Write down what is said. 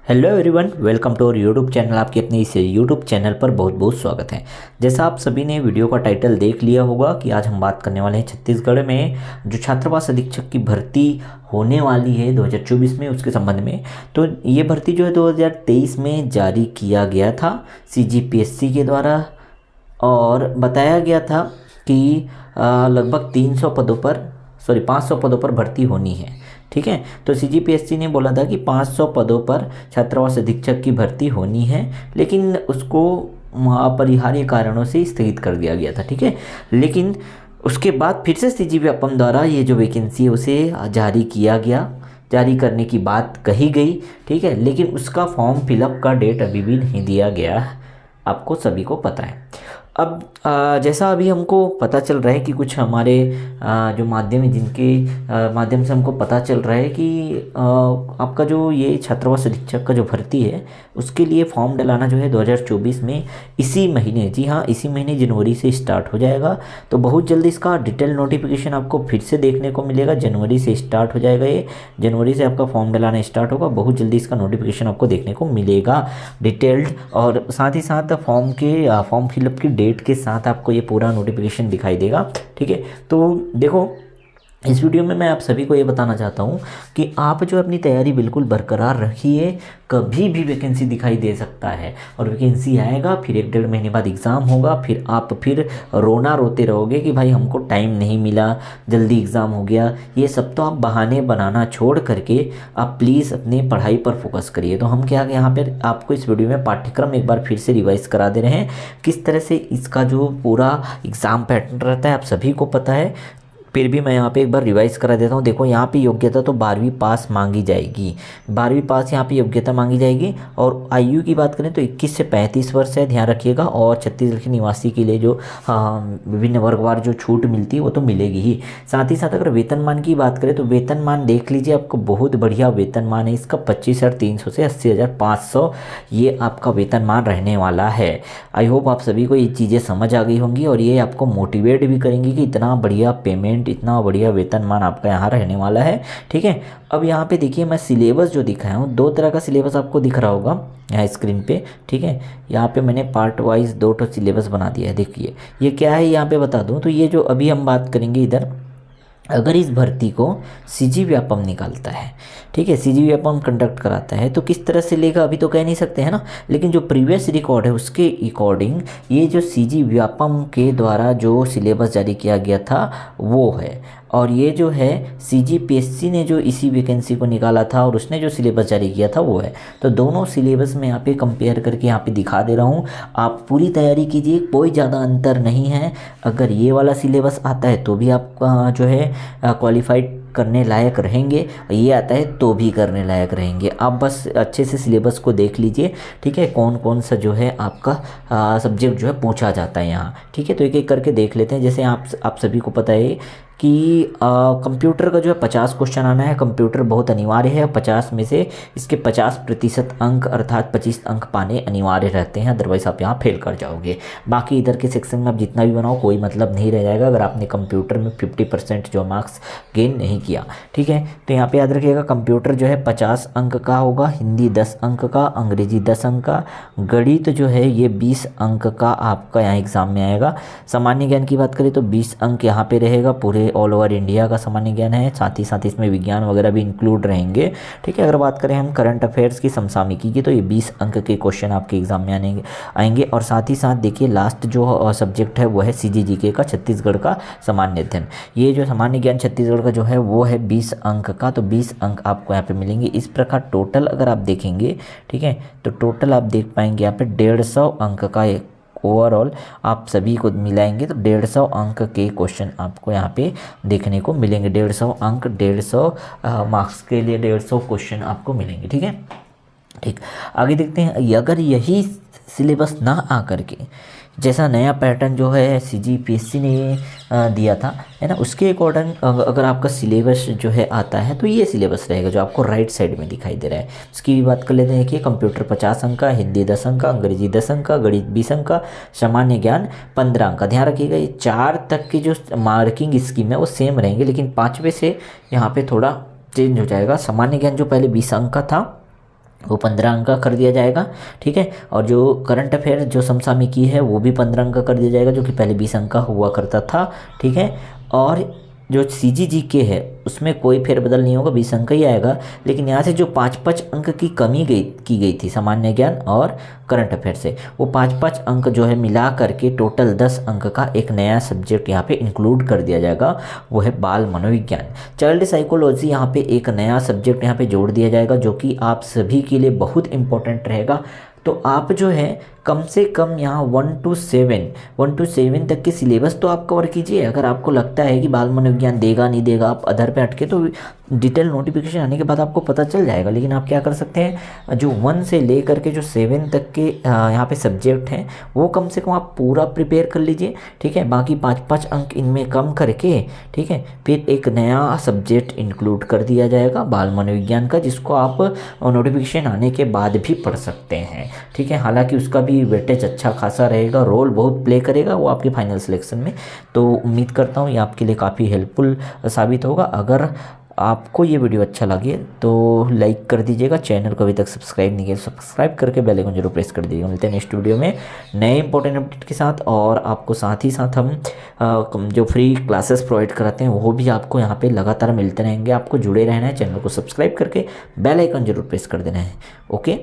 Hello everyone, welcome to our YouTube channel. आपके अपने इस यूट्यूब चैनल पर बहुत बहुत स्वागत है। जैसा आप सभी ने वीडियो का टाइटल देख लिया होगा कि आज हम बात करने वाले हैं छत्तीसगढ़ में जो छात्रावास अधीक्षक की भर्ती होने वाली है 2024 में, उसके संबंध में। तो ये भर्ती जो है 2023 में जारी किया गया था CGPSC के द्वारा, और बताया गया था कि लगभग 500 पदों पर भर्ती होनी है। ठीक है, तो CGPSC ने बोला था कि 500 पदों पर छात्रावास अधीक्षक की भर्ती होनी है, लेकिन उसको अपरिहार्य कारणों से स्थगित कर दिया गया था। ठीक है, लेकिन उसके बाद फिर से CG व्यापम द्वारा ये जो वैकेंसी है उसे जारी किया गया, जारी करने की बात कही गई। ठीक है, लेकिन उसका फॉर्म फिलअप का डेट अभी भी नहीं दिया गया, आपको सभी को पता है। अब जैसा अभी हमको पता चल रहा है कि कुछ हमारे जो माध्यम जिनके माध्यम से हमको पता चल रहा है कि आपका जो ये छात्रावास अधीक्षक का जो भर्ती है उसके लिए फॉर्म डलाना जो है 2024 में इसी महीने, जी हाँ इसी महीने जनवरी से स्टार्ट हो जाएगा। तो बहुत जल्दी इसका डिटेल नोटिफिकेशन आपको फिर से देखने को मिलेगा। जनवरी से स्टार्ट हो जाएगा, ये जनवरी से आपका फॉर्म डलाना स्टार्ट होगा। बहुत जल्दी इसका नोटिफिकेशन आपको देखने को मिलेगा डिटेल्ड, और साथ ही साथ फॉर्म फिलअप की डेट के साथ आपको ये पूरा नोटिफिकेशन दिखाई देगा। ठीक है, तो देखो इस वीडियो में मैं आप सभी को ये बताना चाहता हूँ कि आप जो अपनी तैयारी बिल्कुल बरकरार रखिए। कभी भी वैकेंसी दिखाई दे सकता है, और वैकेंसी आएगा, फिर 1-1.5 महीने बाद एग्ज़ाम होगा, फिर आप रोना रोते रहोगे कि भाई हमको टाइम नहीं मिला, जल्दी एग्ज़ाम हो गया। ये सब तो आप बहाने बनाना छोड़ करके आप प्लीज़ अपने पढ़ाई पर फोकस करिए। तो हम क्या यहाँ पर आपको इस वीडियो में पाठ्यक्रम एक बार फिर से रिवाइज़ करा दे रहे हैं, किस तरह से इसका जो पूरा एग्ज़ाम पैटर्न रहता है आप सभी को पता है। फिर भी मैं यहाँ पे एक बार रिवाइज़ करा देता हूँ। देखो यहाँ पे योग्यता तो 12वीं पास मांगी जाएगी, 12वीं पास यहाँ पे योग्यता मांगी जाएगी। और आयु की बात करें तो 21 से 35 वर्ष है, ध्यान रखिएगा। और छत्तीसगढ़ के निवासी के लिए जो विभिन्न वर्गवार जो छूट मिलती है वो तो मिलेगी ही। साथ ही साथ अगर वेतनमान की बात करें तो वेतनमान देख लीजिए, आपको बहुत बढ़िया वेतनमान है इसका, 25,300 से 80,500 ये आपका वेतनमान रहने वाला है। आई होप आप सभी को ये चीज़ें समझ आ गई होंगी, और ये आपको मोटिवेट भी करेंगी कि इतना बढ़िया पेमेंट, इतना बढ़िया वेतनमान आपका यहाँ रहने वाला है। ठीक है, अब यहाँ पे देखिए मैं सिलेबस जो दिखाया हूँ, 2 तरह का सिलेबस आपको दिख रहा होगा यहाँ स्क्रीन पे। ठीक है, यहाँ पे मैंने पार्ट वाइज 2 सिलेबस बना दिया है। देखिए ये क्या है यहाँ पे बता दूँ, तो ये जो अभी हम बात करेंगे इधर, अगर इस भर्ती को CG व्यापम निकालता है, ठीक है, CG व्यापम कंडक्ट कराता है, तो किस तरह से लेगा अभी तो कह नहीं सकते हैं ना। लेकिन जो प्रीवियस रिकॉर्ड है उसके अकॉर्डिंग ये जो CG व्यापम के द्वारा जो सिलेबस जारी किया गया था वो है, और ये जो है CGPSC ने जो इसी वैकेंसी को निकाला था और उसने जो सिलेबस जारी किया था वो है। तो दोनों सिलेबस में यहाँ पे कंपेयर करके यहाँ पे दिखा दे रहा हूँ। आप पूरी तैयारी कीजिए, कोई ज़्यादा अंतर नहीं है। अगर ये वाला सिलेबस आता है तो भी आप जो है क्वालिफाइड करने लायक रहेंगे, ये आता है तो भी करने लायक रहेंगे। आप बस अच्छे से सिलेबस को देख लीजिए। ठीक है, कौन कौन सा जो है आपका सब्जेक्ट जो है पूछा जाता है यहाँ। ठीक है, तो एक एक करके देख लेते हैं। जैसे आप सभी को पता है कि कंप्यूटर का जो है 50 क्वेश्चन आना है। कंप्यूटर बहुत अनिवार्य है, 50 में से इसके 50% अंक अर्थात 25 अंक पाने अनिवार्य रहते हैं, अदरवाइज आप यहाँ फेल कर जाओगे। बाकी इधर के सेक्शन में आप जितना भी बनाओ कोई मतलब नहीं रह जाएगा अगर आपने कंप्यूटर में 50% जो मार्क्स गेन नहीं किया। ठीक है, तो यहाँ पे याद रखिएगा कंप्यूटर जो है 50 अंक का होगा, हिंदी 10 अंक का, अंग्रेजी 10 अंक का, गणित जो है ये 20 अंक का आपका यहाँ एग्जाम में आएगा। सामान्य ज्ञान की बात करें तो 20 अंक यहाँ पे रहेगा, पूरे ऑल ओवर इंडिया का सामान्य ज्ञान है। साथ ही साथ इसमें विज्ञान वगैरह भी इंक्लूड रहेंगे। ठीक है, अगर बात करें हम करंट अफेयर्स की, समसामयिकी की, तो ये 20 अंक के क्वेश्चन आपके एग्जाम में आएंगे। और साथ ही साथ देखिए लास्ट जो सब्जेक्ट है वो है CGGK का, छत्तीसगढ़ का सामान्य अध्ययन। ये जो सामान्य ज्ञान छत्तीसगढ़ का जो है वो है 20 अंक का, तो 20 अंक आपको यहाँ पे मिलेंगे। इस प्रकार टोटल अगर आप देखेंगे, ठीक है, तो टोटल आप देख पाएंगे यहाँ पे 150 अंक का एक ओवरऑल आप सभी को मिलाएंगे तो 150 अंक के क्वेश्चन आपको यहाँ पे देखने को मिलेंगे। 150 अंक, 150 मार्क्स के लिए 150 क्वेश्चन आपको मिलेंगे। ठीक है, ठीक, आगे देखते हैं। अगर यही सिलेबस ना आ करके जैसा नया पैटर्न जो है CGPSC ने दिया था, है ना, उसके अकॉर्डिंग अगर आपका सिलेबस जो है आता है तो ये सिलेबस रहेगा जो आपको राइट साइड में दिखाई दे रहा है। उसकी भी बात कर लेते हैं। देखिए कंप्यूटर 50 अंक का, हिंदी 10 अंक का, अंग्रेजी 10 अंक का, गणित 20 अंक का, सामान्य ज्ञान 15 अंक का। ध्यान रखिएगा ये 4 तक की जो मार्किंग स्कीम है वो सेम रहेंगे, लेकिन 5वें से यहाँ पे थोड़ा चेंज हो जाएगा। सामान्य ज्ञान जो पहले 20 अंक का था वो 15 अंक का कर दिया जाएगा। ठीक है, और जो करंट अफेयर जो समसामयिकी है वो भी 15 अंक का कर दिया जाएगा, जो कि पहले 20 अंक का हुआ करता था। ठीक है, और जो CGGK है उसमें कोई फेरबदल नहीं होगा, 20 अंक ही आएगा। लेकिन यहाँ से जो 5-5 अंक की कमी की गई थी सामान्य ज्ञान और करंट अफेयर से, वो 5-5 अंक जो है मिला करके टोटल 10 अंक का एक नया सब्जेक्ट यहाँ पे इंक्लूड कर दिया जाएगा, वो है बाल मनोविज्ञान। चाइल्ड साइकोलॉजी यहाँ पे एक नया सब्जेक्ट यहाँ पे जोड़ दिया जाएगा, जो कि आप सभी के लिए बहुत इंपॉर्टेंट रहेगा। तो आप जो है कम से कम यहाँ 1 to 7 तक के सिलेबस तो आप कवर कीजिए। अगर आपको लगता है कि बाल मनोविज्ञान देगा नहीं देगा, आप अधर पे अटके, तो डिटेल नोटिफिकेशन आने के बाद आपको पता चल जाएगा। लेकिन आप क्या कर सकते हैं, जो 1 से लेकर के जो 7 तक के यहाँ पे सब्जेक्ट हैं वो कम से कम आप पूरा प्रिपेयर कर लीजिए। ठीक है, बाकी 5-5 अंक इनमें कम करके, ठीक है, फिर एक नया सब्जेक्ट इंक्लूड कर दिया जाएगा बाल मनोविज्ञान का, जिसको आप नोटिफिकेशन आने के बाद भी पढ़ सकते हैं। ठीक है, हालांकि उसका भी वेटेज अच्छा खासा रहेगा, रोल बहुत प्ले करेगा वो आपके फाइनल सिलेक्शन में। तो उम्मीद करता हूँ ये आपके लिए काफ़ी हेल्पफुल साबित होगा। अगर आपको ये वीडियो अच्छा लगे तो लाइक कर दीजिएगा, चैनल को अभी तक सब्सक्राइब नहीं किया सब्सक्राइब करके बेल आइकन जरूर प्रेस कर दीजिएगा। मिलते हैं नेक्स्ट वीडियो में नए इंपॉर्टेंट अपडेट के साथ, और आपको साथ ही साथ हम जो फ्री क्लासेस प्रोवाइड कराते हैं वो भी आपको यहाँ पे लगातार मिलते रहेंगे। आपको जुड़े रहना है, चैनल को सब्सक्राइब करके बेल आइकन जरूर प्रेस कर देना है। ओके।